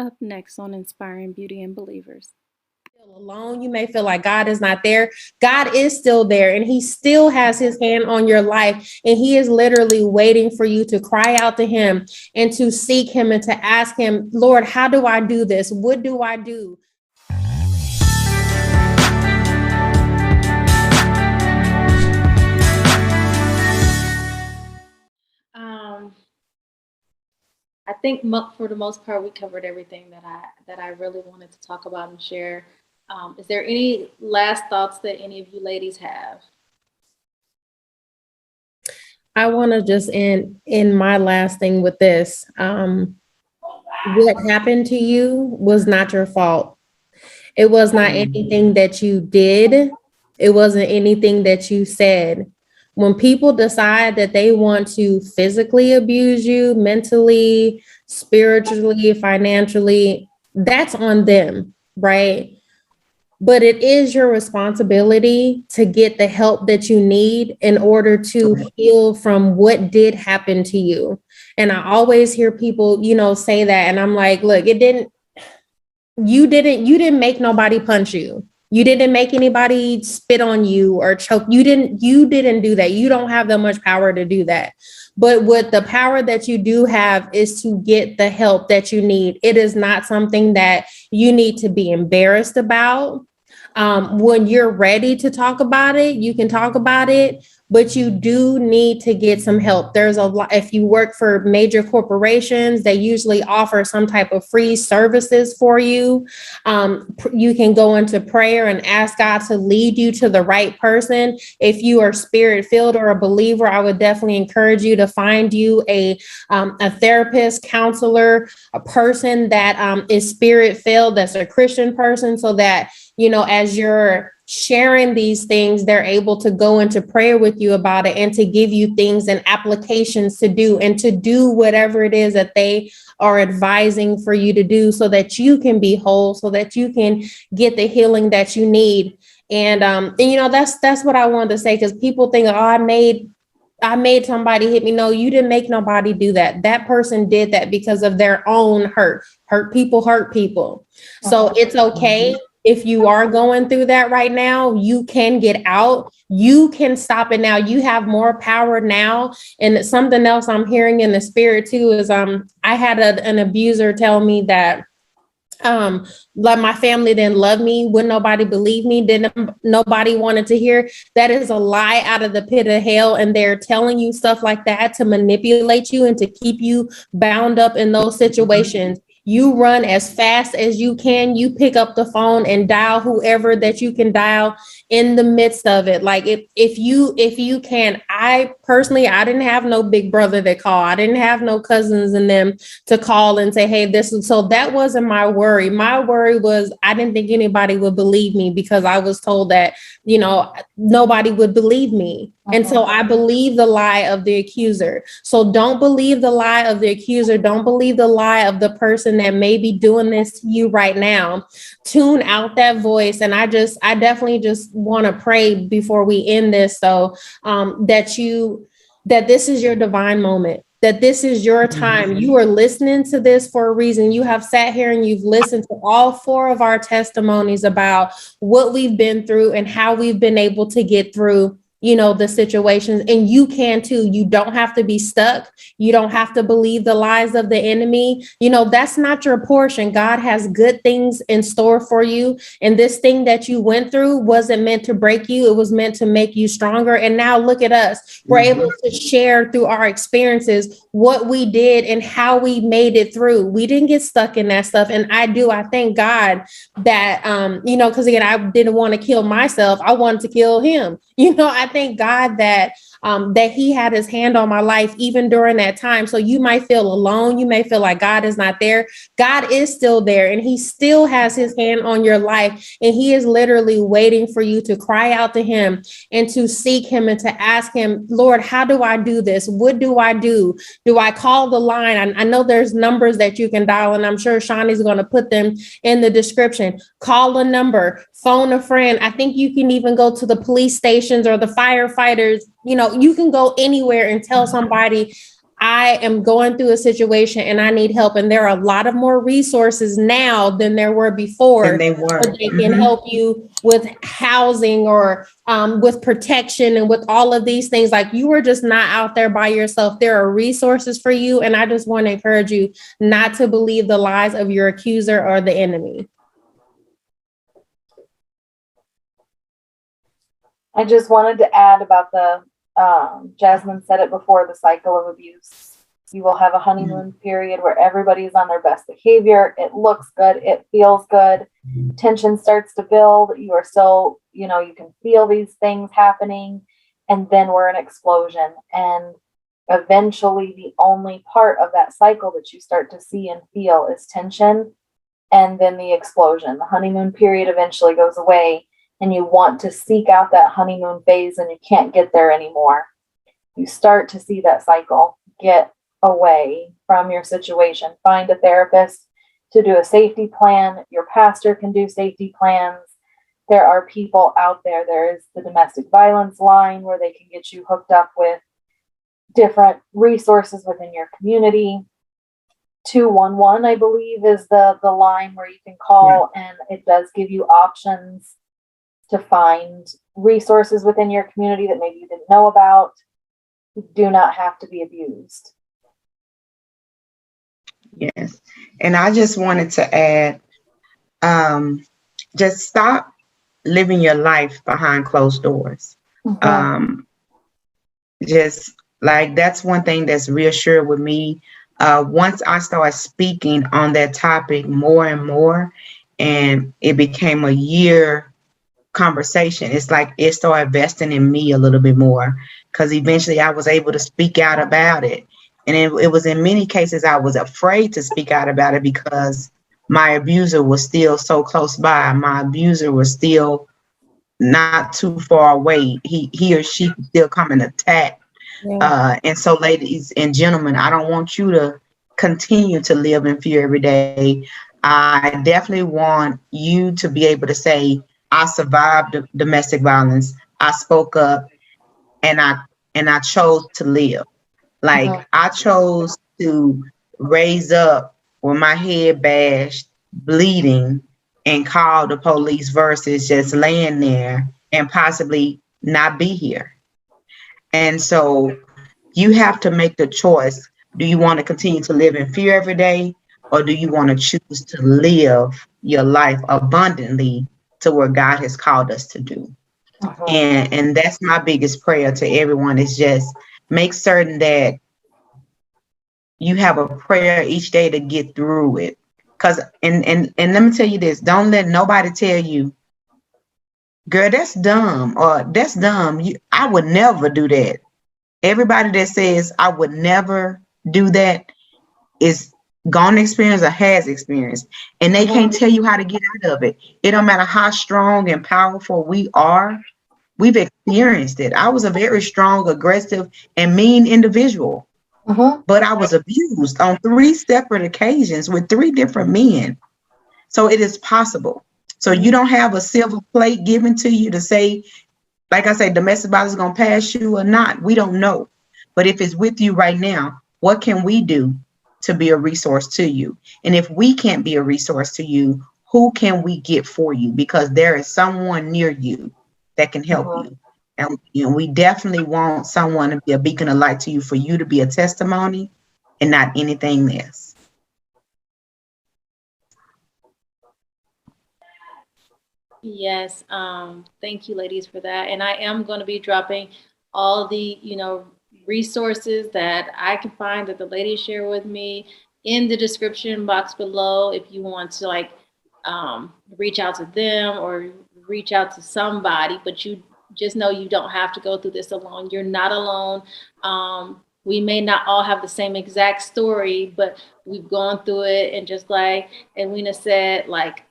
Up next on Inspiring Beauty and Believers. Feel alone. You may feel like God is not there. God is still there and he still has his hand on your life. And he is literally waiting for you to cry out to him and to seek him and to ask him, Lord, how do I do this? What do I do? I think for the most part, we covered everything that I really wanted to talk about and share. Is there any last thoughts that any of you ladies have? I want to just end my last thing with this. What happened to you was not your fault. It was not anything that you did. It wasn't anything that you said. When people decide that they want to physically abuse you, mentally, spiritually, financially, that's on them, right? But it is your responsibility to get the help that you need in order to heal from what did happen to you. And I always hear people, say that. And I'm like, look, you didn't make nobody punch you. You didn't make anybody spit on you or choke. You didn't do that. You don't have that much power to do that. But what the power that you do have is to get the help that you need. It is not something that you need to be embarrassed about. When you're ready to talk about it, you can talk about it, but you do need to get some help. There's a lot, if you work for major corporations, they usually offer some type of free services for you. You can go into prayer and ask God to lead you to the right person. If you are spirit filled or a believer, I would definitely encourage you to find you a therapist, counselor, a person that is spirit filled, that's a Christian person, so that as you're sharing these things, they're able to go into prayer with you about it and to give you things and applications to do and to do whatever it is that they are advising for you to do so that you can be whole, so that you can get the healing that you need. And that's what I wanted to say, because people think, oh, I made somebody hit me. No, you didn't make nobody do that. That person did that because of their own hurt. Hurt people hurt people. So it's okay. If you are going through that right now, you can get out. You can stop it now. You have more power now. And something else I'm hearing in the spirit too is I had an abuser tell me that like my family didn't love me, wouldn't nobody believe me, didn't nobody wanted to hear. That is a lie out of the pit of hell, and they're telling you stuff like that to manipulate you and to keep you bound up in those situations. You run as fast as you can. You pick up the phone and dial whoever that you can dial in the midst of it. Like if you can. I personally, I didn't have no big brother that called. I didn't have no cousins and them to call and say, hey, this is, so that wasn't my worry. My worry was I didn't think anybody would believe me, because I was told that, nobody would believe me. And so I believe the lie of the accuser. So don't believe the lie of the accuser. Don't believe the lie of the person that may be doing this to you right now. Tune out that voice. And I definitely just want to pray before we end this. So that this is your divine moment, that this is your time. You are listening to this for a reason. You have sat here and you've listened to all 4 of our testimonies about what we've been through and how we've been able to get through the situations, and you can too. You don't have to be stuck. You don't have to believe the lies of the enemy. That's not your portion. God has good things in store for you. And this thing that you went through wasn't meant to break you. It was meant to make you stronger. And now look at us. We're able to share through our experiences what we did and how we made it through. We didn't get stuck in that stuff. And I thank God that, because again, I didn't want to kill myself. I wanted to kill him. I thank God that he had his hand on my life even during that time. So you might feel alone. You may feel like God is not there. God is still there, and he still has his hand on your life. And he is literally waiting for you to cry out to him and to seek him and to ask him, Lord, how do I do this? What do I do? Do I call the line? I know there's numbers that you can dial, and I'm sure Shawnee's going to put them in the description. Call a number, phone a friend. I think you can even go to the police stations or the firefighters. You can go anywhere and tell somebody, I am going through a situation and I need help. And there are a lot of more resources now than there were before. And they were. They can help you with housing or with protection and with all of these things. Like, you are just not out there by yourself. There are resources for you. And I just want to encourage you not to believe the lies of your accuser or the enemy. I just wanted to add about the, Jasmine said it before, the cycle of abuse. You will have a honeymoon period where everybody's on their best behavior. It looks good. It feels good. Tension starts to build. You are still, you can feel these things happening. And then we're an explosion. And eventually the only part of that cycle that you start to see and feel is tension. And then the explosion. The honeymoon period eventually goes away. And you want to seek out that honeymoon phase and you can't get there anymore. You start to see that cycle. Get away from your situation. Find a therapist to do a safety plan. Your pastor can do safety plans. There are people out there. There is the domestic violence line where they can get you hooked up with different resources within your community. 211, I believe, is the line where you can call, and it does give you options to find resources within your community that maybe you didn't know about. You do not have to be abused. Yes. And I just wanted to add, just stop living your life behind closed doors. Just like, that's one thing that's reassured with me. Once I started speaking on that topic more and more, and it became a year conversation, it's like it started investing in me a little bit more, because eventually I was able to speak out about it. And it was in many cases I was afraid to speak out about it because my abuser was still so close by. My abuser was still not too far away. He or she could still come and attack. And so, ladies and gentlemen, I don't want you to continue to live in fear every day. I definitely want you to be able to say, I survived domestic violence. I spoke up, and I chose to live. Like, I chose to raise up with my head bashed, bleeding, and call the police versus just laying there and possibly not be here. And so you have to make the choice. Do you want to continue to live in fear every day, or do you want to choose to live your life abundantly to where God has called us to do? And that's my biggest prayer to everyone, is just make certain that you have a prayer each day to get through it. Because and let me tell you this, don't let nobody tell you, girl, that's dumb, or that's dumb. I would never do that. Everybody that says I would never do that is gone experience or has experience, and they can't tell you how to get out of it. It don't matter how strong and powerful we are. We've experienced it. I was a very strong, aggressive, and mean individual, but I was abused on 3 separate occasions with 3 different men. So it is possible. So you don't have a silver plate given to you to say, like I say, domestic violence is going to pass you or not. We don't know. But if it's with you right now, what can we do to be a resource to you? And if we can't be a resource to you, who can we get for you? Because there is someone near you that can help you. And we definitely want someone to be a beacon of light to you, for you to be a testimony and not anything else. Yes, thank you, ladies, for that. And I am going to be dropping all the, resources that I can find that the ladies share with me in the description box below. If you want to reach out to them or reach out to somebody, but you just know you don't have to go through this alone. You're not alone. We may not all have the same exact story, but we've gone through it. And just like Edwina said, like,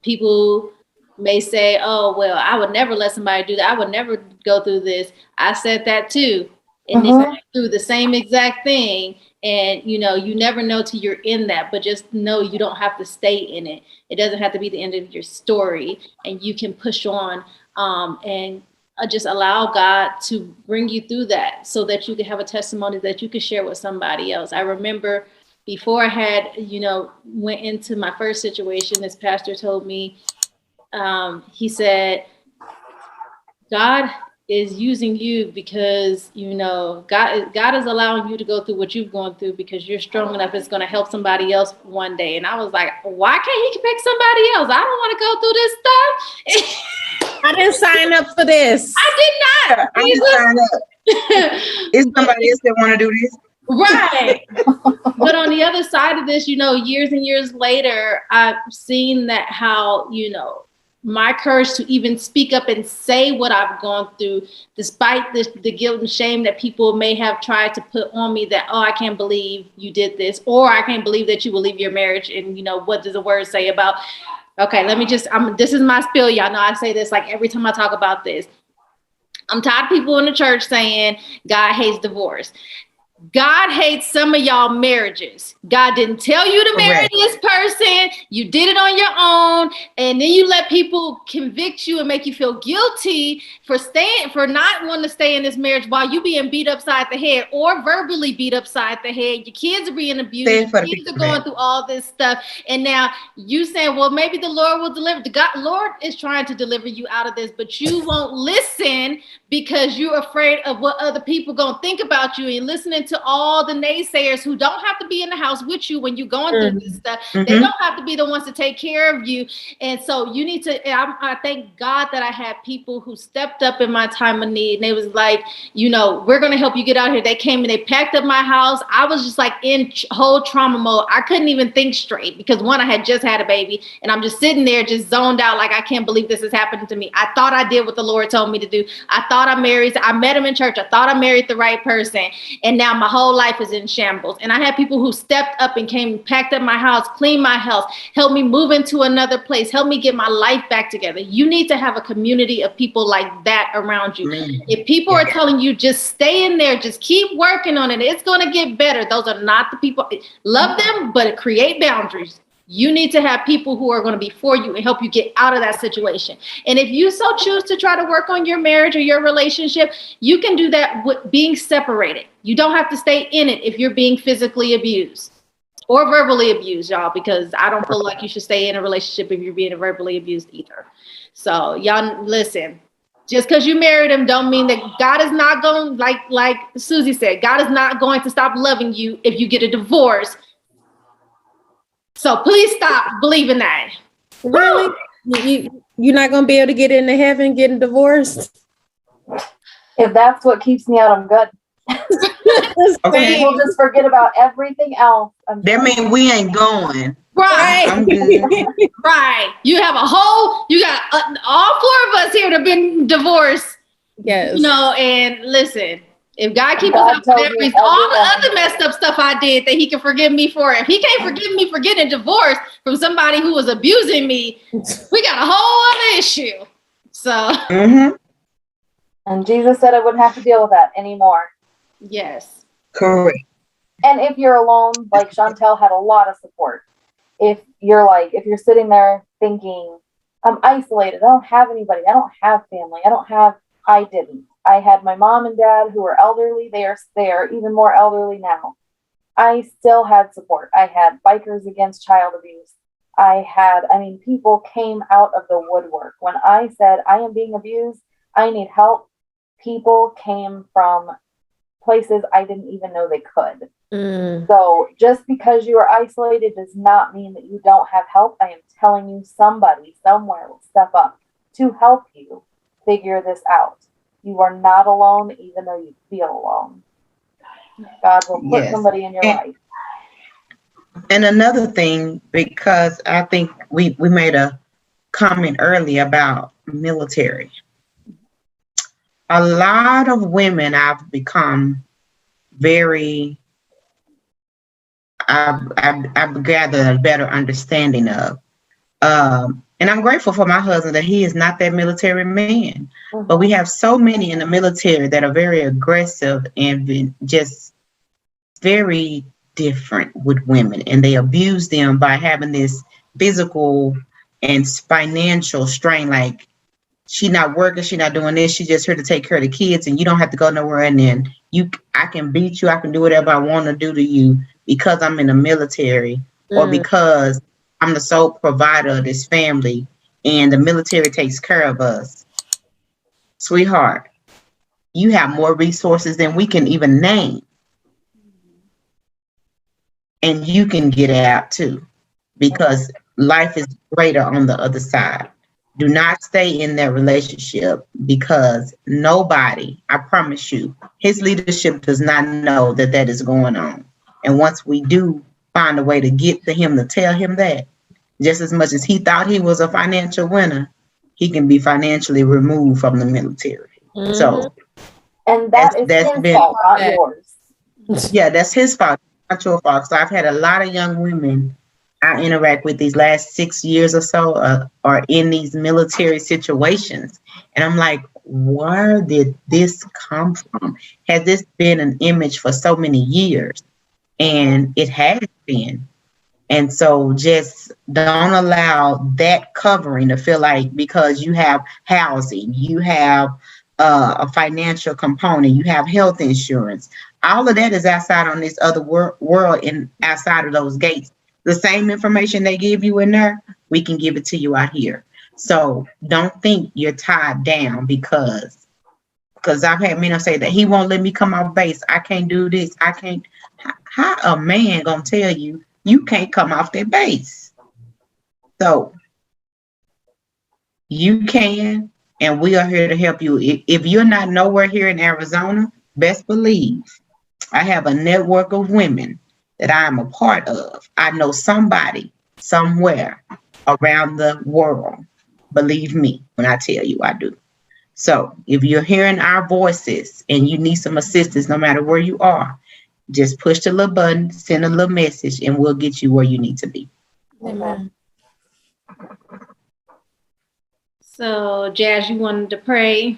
people may say, oh, well, I would never let somebody do that. I would never go through this. I said that too. And then I through the same exact thing. And, you never know till you're in that, but just know you don't have to stay in it. It doesn't have to be the end of your story, and you can push on and just allow God to bring you through that so that you can have a testimony that you can share with somebody else. I remember before I had, went into my first situation, this pastor told me, he said, God is using you because, God is allowing you to go through what you've gone through because you're strong enough. It's going to help somebody else one day. And I was like, why can't he pick somebody else? I don't want to go through this stuff. I didn't sign up for this. I did not. I didn't sign up. It's somebody else that want to do this. Right. But on the other side of this, years and years later, I've seen that how, my courage to even speak up and say what I've gone through, despite the guilt and shame that people may have tried to put on me that, oh, I can't believe you did this, or I can't believe that you will leave your marriage. And, what does the word say about, okay, let me this is my spiel. Y'all know I say this like every time I talk about this. I'm tired of people in the church saying God hates divorce. God hates some of y'all marriages. God didn't tell you to marry this person. You did it on your own. And then you let people convict you and make you feel guilty for not wanting to stay in this marriage while you being beat upside the head or verbally beat upside the head. Your kids are being abused. Your kids are going through all this stuff. And now you saying, well, maybe the Lord will deliver. The Lord is trying to deliver you out of this, but you won't listen because you're afraid of what other people going to think about you, and listening to all the naysayers who don't have to be in the house with you when you're going through this stuff. They don't have to be the ones to take care of you. And so you need to, I thank God that I had people who stepped up in my time of need. And they was like, we're going to help you get out here. They came and they packed up my house. I was just like in whole trauma mode. I couldn't even think straight because one, I had just had a baby and I'm just sitting there just zoned out. Like, I can't believe this is happening to me. I thought I did what the Lord told me to do. I thought I met him in church. I thought I married the right person. And now my whole life is in shambles. And I had people who stepped up and came, packed up my house, cleaned my house, helped me move into another place, helped me get my life back together. You need to have a community of people like that around you. If people are telling you, just stay in there, just keep working on it, it's going to get better. Those are not the people. Love them, but create boundaries. You need to have people who are going to be for you and help you get out of that situation. And if you so choose to try to work on your marriage or your relationship, you can do that with being separated. You don't have to stay in it if you're being physically abused or verbally abused, y'all, because I don't feel like you should stay in a relationship if you're being verbally abused either. So y'all listen. Just because you married him don't mean that God is not going, like Susie said, God is not going to stop loving you if you get a divorce. So please stop believing that. Really? You're not going to be able to get into heaven getting divorced? If that's what keeps me out, I'm good. Okay. We'll just forget about everything else. That means we ain't going. Right. I'm good. Right. You got all four of us here that have been divorced. Yes. And listen, if God keeps us out for everything, all the other messed up stuff I did that he can forgive me for. If he can't forgive me for getting divorced from somebody who was abusing me, we got a whole other issue. So. And Jesus said I wouldn't have to deal with that anymore. Yes. Correct. And if you're alone, like Chantel had a lot of support. If you're sitting there thinking, I'm isolated, I don't have anybody, I don't have family, I didn't. I had my mom and dad who were elderly. They are even more elderly now. I still had support. I had Bikers Against Child Abuse. People came out of the woodwork. When I said, I am being abused, I need help, people came from places I didn't even know they could. So just because you are isolated does not mean that you don't have help. I am telling you, somebody somewhere will step up to help you figure this out. You are not alone, even though you feel alone. God will put somebody in your life. And another thing, because I think we made a comment earlier about military. A lot of women I've become I've gathered a better understanding of. And I'm grateful for my husband that he is not that military man. But we have so many in the military that are very aggressive and just very different with women. And they abuse them by having this physical and financial strain. Like, she not working, she not doing this, she just here to take care of the kids, and you don't have to go nowhere, and then I can beat you, I can do whatever I want to do to you because I'm in the military, or because I'm the sole provider of this family and the military takes care of us. Sweetheart, you have more resources than we can even name. And you can get out too, because life is greater on the other side. Do not stay in that relationship, because nobody, I promise you, his leadership does not know that that is going on. And once we do find a way to get to him to tell him that, just as much as he thought he was a financial winner, he can be financially removed from the military. So, and that's his been fault, not yours. Yeah, that's his fault, not your fault. So I've had a lot of young women I interact with these last 6 years or so are in these military situations. And I'm like, where did this come from? Has this been an image for so many years? And it has been. And so just don't allow that covering to feel like because you have housing, you have a financial component, you have health insurance, all of that is outside on this other world and outside of those gates. The same information they give you in there, we can give it to you out here. So don't think you're tied down because I've had men say that he won't let me come off base. I can't do this. I can't. How a man gonna tell you you can't come off that base? So you can, and we are here to help you. If you're not nowhere here in Arizona, best believe I have a network of women that I am a part of. I know somebody somewhere around the world. Believe me when I tell you I do. So if you're hearing our voices and you need some assistance, no matter where you are, just push the little button, send a little message, and we'll get you where you need to be. Amen. So, Jazz, you wanted to pray?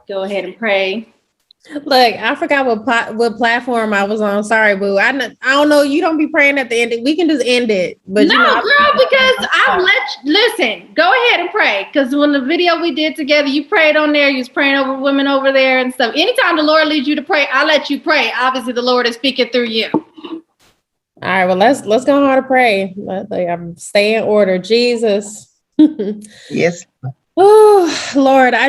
Go ahead and pray. Look, I forgot what platform I was on. Sorry, boo. I don't know. You don't be praying at the end. We can just end it. But no, girl, because I've listen. Go ahead and pray, because when the video we did together, you prayed on there. You was praying over women over there and stuff. Anytime the Lord leads you to pray, I'll let you pray. Obviously, the Lord is speaking through you. All right. Well, let's go on to pray. I'm stay in order. Jesus. Yes. Oh, Lord, I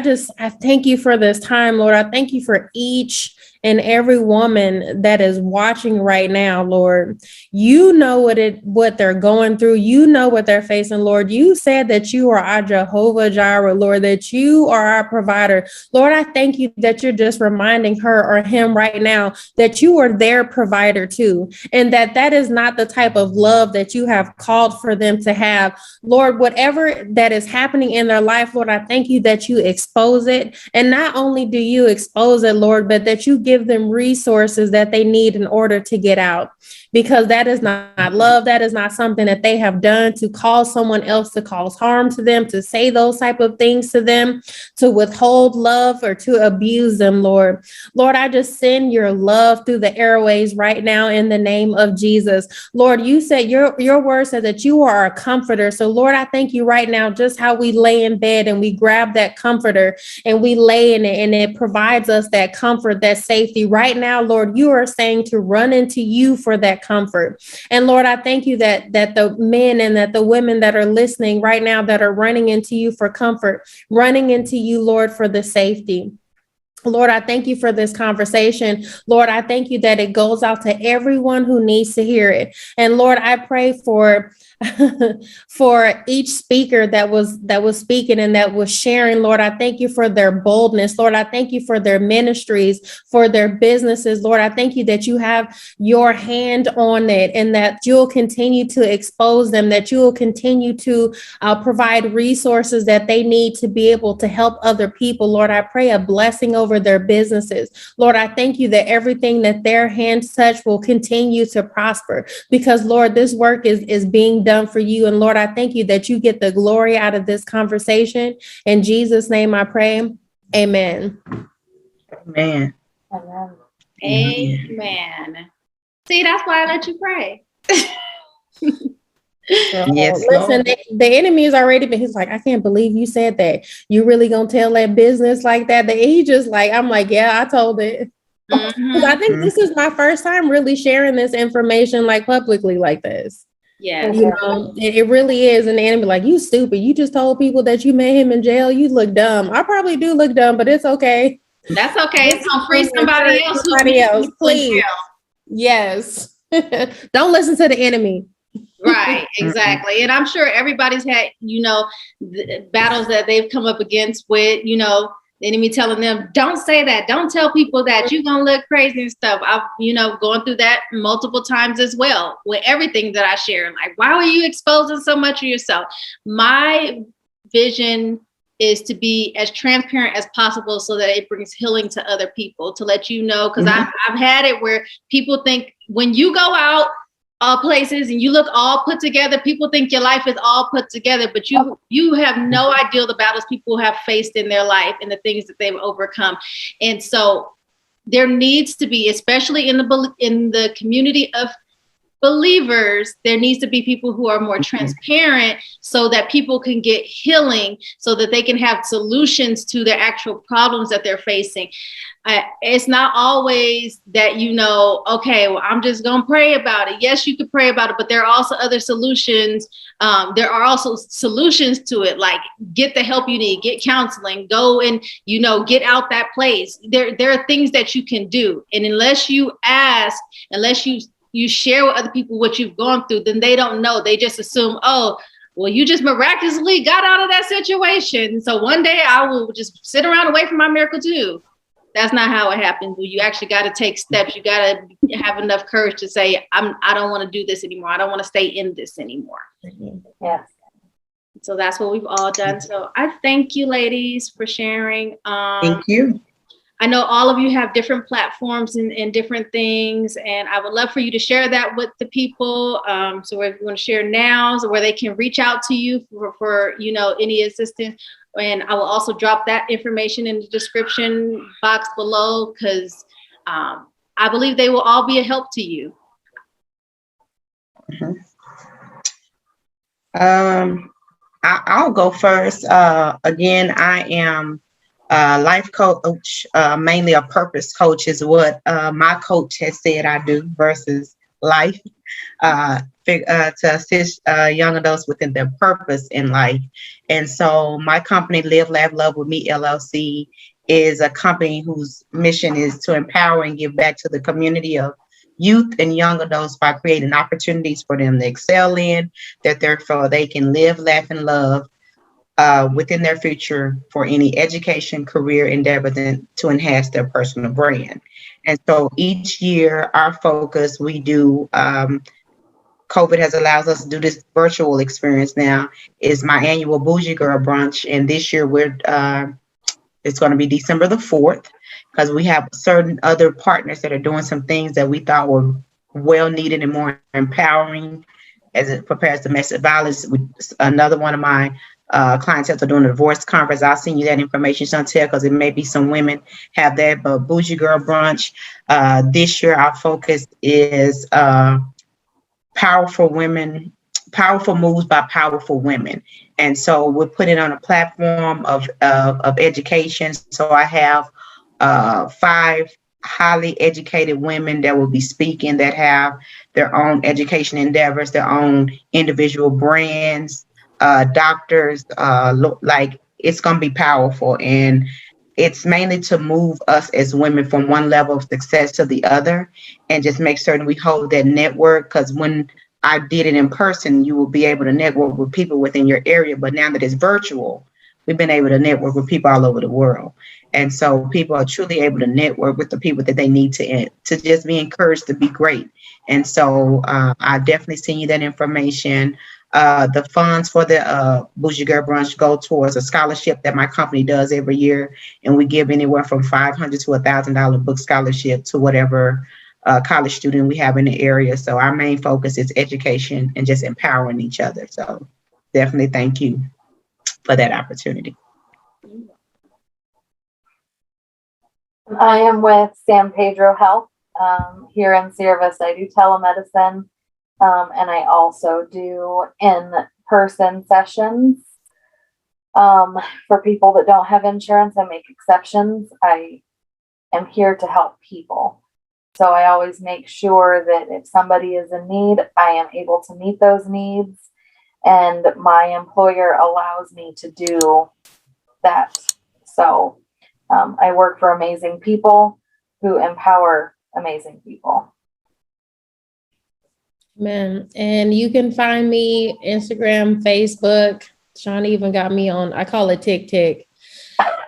thank you for this time, Lord. I thank you for each and every woman that is watching right now, Lord. You know what they're going through. You know what they're facing, Lord. You said that you are our Jehovah Jireh, Lord, that you are our provider. Lord, I thank you that you're just reminding her or him right now that you are their provider too, and that is not the type of love that you have called for them to have. Lord, whatever that is happening in their life, Lord, I thank you that you expose it. And not only do you expose it, Lord, but that you give them resources that they need in order to get out. Because that is not love. That is not something that they have done to cause someone else to cause harm to them, to say those type of things to them, to withhold love or to abuse them, Lord. Lord, I just send your love through the airways right now in the name of Jesus. Lord, you said your word said that you are a comforter. So Lord, I thank you right now, just how we lay in bed and we grab that comforter and we lay in it and it provides us that comfort, that safety. Right now, Lord, you are saying to run into you for that comfort. And Lord, I thank you that the men and that the women that are listening right now that are running into you for comfort, running into you, Lord, for the safety. Lord, I thank you for this conversation. Lord, I thank you that it goes out to everyone who needs to hear it. And Lord, I pray for for each speaker that was speaking and that was sharing. Lord, I thank you for their boldness. Lord, I thank you for their ministries, for their businesses. Lord, I thank you that you have your hand on it and that you'll continue to expose them, that you will continue to provide resources that they need to be able to help other people. Lord, I pray a blessing over their businesses. Lord, I thank you that everything that their hands touch will continue to prosper because, Lord, this work is being done for you. And Lord, I thank you that you get the glory out of this conversation. In Jesus' name I pray. Amen. Amen. Amen. Amen. See, that's why I let you pray. Yes, Listen, Lord. the enemy has already been. He's like, I can't believe you said that. You really gonna tell that business like that? That he just like, I'm like, yeah, I told it. 'Cause I Mm-hmm. think this is my first time really sharing this information like publicly like this. Yes. You know, it really is. And the enemy like, you stupid. You just told people that you made him in jail. You look dumb. I probably do look dumb, but it's okay. That's okay. This It's is gonna free going to encourage somebody else who's somebody been else, in please. jail. Yes. Don't listen to the enemy. Right, exactly. And I'm sure everybody's had, battles that they've come up against with, the enemy telling them, don't say that. Don't tell people that you're going to look crazy and stuff. I've, going through that multiple times as well with everything that I share. Like, why are you exposing so much of yourself? My vision is to be as transparent as possible so that it brings healing to other people, to let you know, because I've had it where people think when you go out places and you look all put together, people think your life is all put together, but you have no idea the battles people have faced in their life and the things that they've overcome. And so there needs to be, especially in the community of believers, there needs to be people who are more transparent so that people can get healing, so that they can have solutions to their actual problems that they're facing. It's not always that, okay, well, I'm just going to pray about it. Yes, you could pray about it, but there are also other solutions. There are also solutions to it, like get the help you need, get counseling, go and, get out that place. There are things that you can do. And unless you ask, unless you share with other people what you've gone through, then they don't know. They just assume, oh, well, you just miraculously got out of that situation, so one day I will just sit around and wait for my miracle too. That's not how it happens. You actually got to take steps. You got to have enough courage to say, I don't want to do this anymore. I don't want to stay in this anymore. Yes. So that's what we've all done. So I thank you, ladies, for sharing. Thank you. I know all of you have different platforms and different things, and I would love for you to share that with the people. So if you want to share now, so where they can reach out to you for any assistance. And I will also drop that information in the description box below, because I believe they will all be a help to you. I'll go first. Again, I am a life coach, mainly a purpose coach is what my coach has said I do versus life, to assist young adults within their purpose in life. And so my company, Live, Laugh, Love with Me, LLC, is a company whose mission is to empower and give back to the community of youth and young adults by creating opportunities for them to excel in, that therefore they can live, laugh, and love within their future for any education, career endeavor to enhance their personal brand. And so each year, our focus, we do, COVID has allowed us to do this virtual experience now, is my annual Bougie Girl Brunch. And this year, it's going to be December the 4th, because we have certain other partners that are doing some things that we thought were well needed and more empowering as it prepares domestic violence. Another one of my clients are doing a divorce conference. I'll send you that information, Chantel, because it may be some women have that. But Bougie Girl Brunch, this year our focus is powerful women, powerful moves by powerful women. And so we're putting on a platform of education. So I have 5 highly educated women that will be speaking, that have their own education endeavors, their own individual brands, doctors, like it's going to be powerful. And it's mainly to move us as women from one level of success to the other, and just make certain we hold that network. Because when I did it in person, you will be able to network with people within your area. But now that it's virtual, we've been able to network with people all over the world. And so people are truly able to network with the people that they need to just be encouraged to be great. And so I definitely send you that information. The funds for the Bougie Girl Brunch go towards a scholarship that my company does every year. And we give anywhere from $500 to $1,000 book scholarship to whatever college student we have in the area. So our main focus is education and just empowering each other. So definitely thank you for that opportunity. I am with San Pedro Health here in Sierra Vista. I do telemedicine. And I also do in-person sessions. For people that don't have insurance, I make exceptions. I am here to help people. So I always make sure that if somebody is in need, I am able to meet those needs. And my employer allows me to do that. So I work for amazing people who empower amazing people. Man, and you can find me Instagram, Facebook. Sean even got me on, I call it TikTok.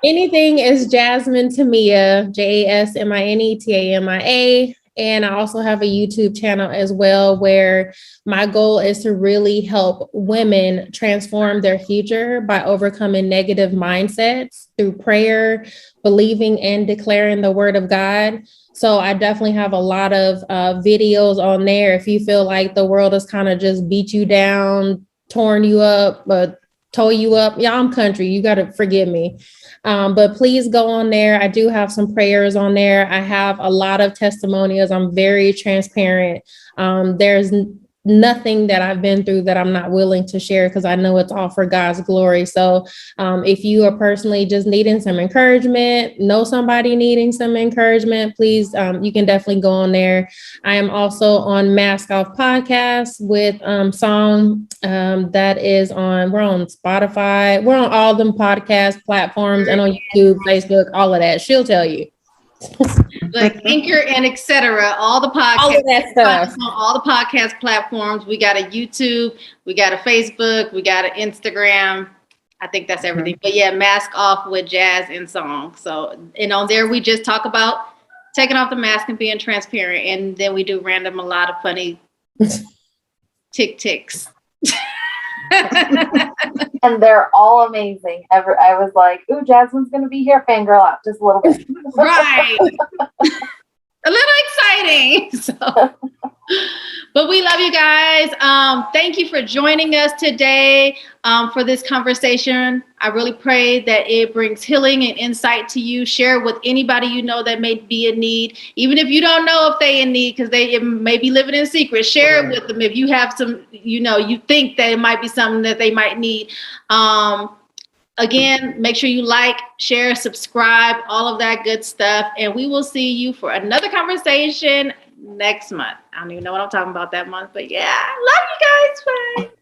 Anything is Jasmine Tamia, JasmineTamia. And I also have a YouTube channel as well, where my goal is to really help women transform their future by overcoming negative mindsets through prayer, believing and declaring the word of God. So I definitely have a lot of videos on there. If you feel like the world has kind of just beat you down, torn you up, but toe you up. Yeah, I'm country. You got to forgive me. But please go on there. I do have some prayers on there. I have a lot of testimonials. I'm very transparent. There's nothing that I've been through that I'm not willing to share, because I know it's all for God's glory. So if you are personally just needing some encouragement, know somebody needing some encouragement, please, you can definitely go on there. I am also on Mask Off Podcast with Song, that is we're on Spotify. We're on all them podcast platforms and on YouTube, Facebook, all of that. She'll tell you. Like Anchor and etc. All the podcasts, All of that stuff. on all the podcast platforms. We got a YouTube, we got a Facebook, we got an Instagram. I think that's everything. But yeah, Mask Off with Jazz and Song. So, and on there we just talk about taking off the mask and being transparent, and then we do a lot of funny TikToks. And they're all amazing. I was like, ooh, Jasmine's going to be here. Fangirl out just a little bit. Right. A little exciting. So, but we love you guys. Thank you for joining us today for this conversation. I really pray that it brings healing and insight to you. Share it with anybody you know that may be in need, even if you don't know if they in need, because they may be living in secret. Share it with them if you have some, you think that it might be something that they might need. Again, make sure you like, share, subscribe, all of that good stuff. And we will see you for another conversation next month. I don't even know what I'm talking about that month, but yeah, love you guys. Bye.